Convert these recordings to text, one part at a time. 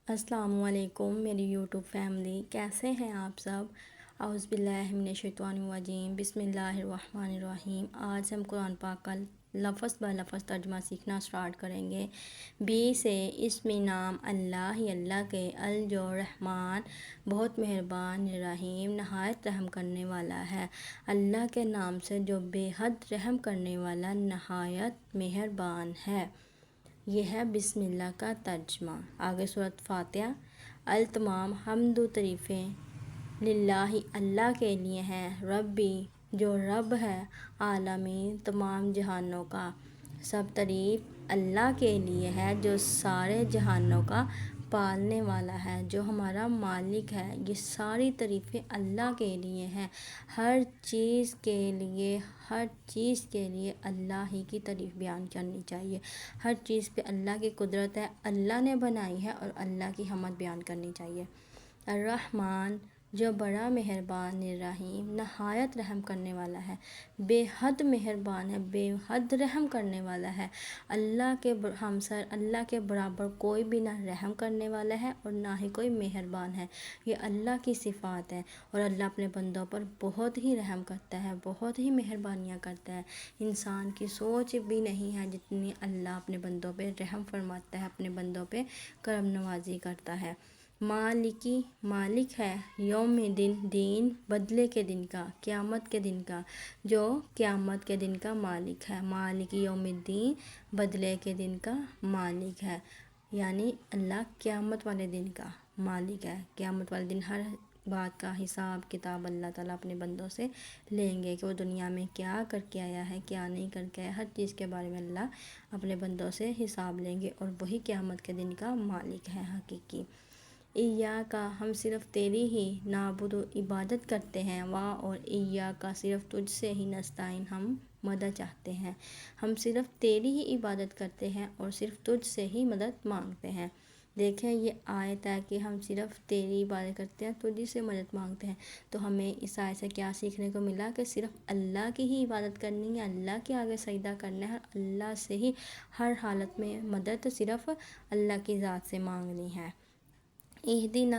السلام علیکم میری یوٹیوب فیملی، کیسے ہیں آپ سب؟ اعوذ باللہ من الشیطان الرجیم، بسم اللہ الرحمن الرحیم۔ آج ہم قرآن پاک کا لفظ بہ لفظ ترجمہ سیکھنا سٹارٹ کریں گے۔ بی سے اسم نام اللہ، اللہ کے جو رحمان بہت مہربان رحیم نہایت رحم کرنے والا ہے۔ اللہ کے نام سے جو بے حد رحم کرنے والا نہایت مہربان ہے۔ یہ ہے بسم اللہ کا ترجمہ۔ آگے سورۃ فاتحہ۔ التمام حمد و تعریفیں للہ اللہ کے لیے ہیں، ربی جو رب ہے، عالمین تمام جہانوں کا۔ سب تعریف اللہ کے لیے ہے جو سارے جہانوں کا پالنے والا ہے، جو ہمارا مالک ہے۔ یہ ساری تعریفیں اللہ کے لیے ہیں۔ ہر چیز کے لیے اللہ ہی کی تعریف بیان کرنی چاہیے۔ ہر چیز پہ اللہ کی قدرت ہے، اللہ نے بنائی ہے اور اللہ کی حمد بیان کرنی چاہیے۔ الرحمن جو بڑا مہربان رحیم نہایت رحم کرنے والا ہے، بے حد مہربان ہے، بے حد رحم کرنے والا ہے۔ اللہ کے ہمسر، اللہ کے برابر کوئی بھی نہ رحم کرنے والا ہے اور نہ ہی کوئی مہربان ہے۔ یہ اللہ کی صفات ہے اور اللہ اپنے بندوں پر بہت ہی رحم کرتا ہے، بہت ہی مہربانیاں کرتا ہے۔ انسان کی سوچ بھی نہیں ہے جتنی اللہ اپنے بندوں پہ رحم فرماتا ہے، اپنے بندوں پہ کرم نوازی کرتا ہے۔ مالکی مالک ہے، یوم دین بدلے کے دن کا، قیامت کے دن کا، جو قیامت کے دن کا مالک ہے۔ مالک یوم الدین بدلے کے دن کا مالک ہے، یعنی اللہ قیامت والے دن کا مالک ہے۔ قیامت والے دن ہر بات کا حساب کتاب اللہ تعالیٰ اپنے بندوں سے لیں گے کہ وہ دنیا میں کیا کر کے آیا ہے، کیا نہیں کر کے آیا۔ ہر چیز کے بارے میں اللہ اپنے بندوں سے حساب لیں گے اور وہی قیامت کے دن کا مالک ہے حقیقی۔ ایاکا ہم صرف تیری ہی نعبد و عبادت کرتے ہیں، اور ایاکا صرف تجھ سے ہی نستعین ہم مدد چاہتے ہیں۔ ہم صرف تیری ہی عبادت کرتے ہیں اور صرف تجھ سے ہی مدد مانگتے ہیں۔ دیکھیں یہ آیت ہے کہ ہم صرف تیری عبادت کرتے ہیں، تجھ سے مدد مانگتے ہیں۔ تو ہمیں اس آیت سے کیا سیکھنے کو ملا کہ صرف اللہ کی ہی عبادت کرنی ہے، اللہ کے آگے سجدہ کرنا ہے، اللہ سے ہی ہر حالت میں مدد صرف اللہ کی ذات سے مانگنی ہے۔ اہدنا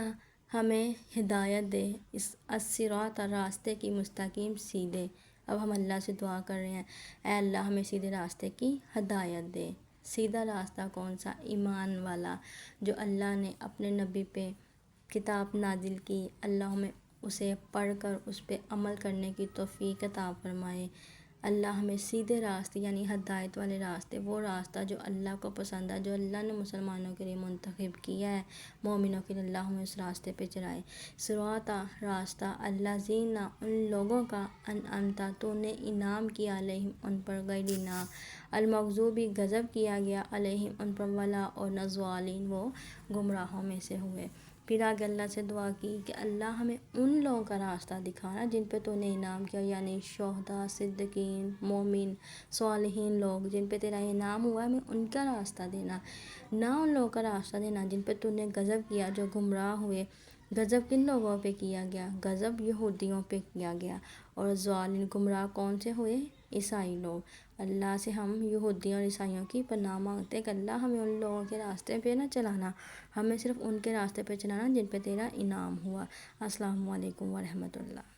ہمیں ہدایت دے، اس الصراط راستے کی مستقیم سیدھے۔ اب ہم اللہ سے دعا کر رہے ہیں، اے اللہ ہمیں سیدھے راستے کی ہدایت دے۔ سیدھا راستہ کون سا؟ ایمان والا، جو اللہ نے اپنے نبی پہ کتاب نازل کی، اللہ ہمیں اسے پڑھ کر اس پہ عمل کرنے کی توفیق عطا فرمائے۔ اللہ ہمیں سیدھے راستے یعنی ہدایت والے راستے، وہ راستہ جو اللہ کو پسند ہے، جو اللہ نے مسلمانوں کے لیے منتخب کیا ہے، مومنوں کے لیے، اللہ ہمیں اس راستے پہ چلائے۔ صراط راستہ، الذین ان لوگوں کا، انعمت تو نے انعام کیا، علیہم ان پر، غیر نہ المغضوب غضب کیا گیا، علیہم ان پر، ولا اور نہ ضالین وہ گمراہوں میں سے ہوئے۔ پھر آگے اللہ سے دعا کی کہ اللہ ہمیں ان لوگوں کا راستہ دکھانا جن پہ تو نے انعام کیا، یعنی شہداء، صدیقین، مومن، صالحین لوگ جن پہ تیرا انعام ہوا ہے، ہمیں ان کا راستہ دینا، نہ ان لوگوں کا راستہ دینا جن پہ تو نے غضب کیا، جو گمراہ ہوئے۔ غضب کن لوگوں پہ کیا گیا؟ غضب یہودیوں پہ کیا گیا۔ اور ضالین گمراہ کون سے ہوئے؟ عیسائی لوگ۔ اللہ سے ہم یہودیوں اور عیسائیوں کی پناہ مانگتے ہیں کہ اللہ ہمیں ان لوگوں کے راستے پہ نہ چلانا، ہمیں صرف ان کے راستے پہ چلانا جن پہ تیرا انعام ہوا۔ السلام علیکم ورحمۃ اللہ۔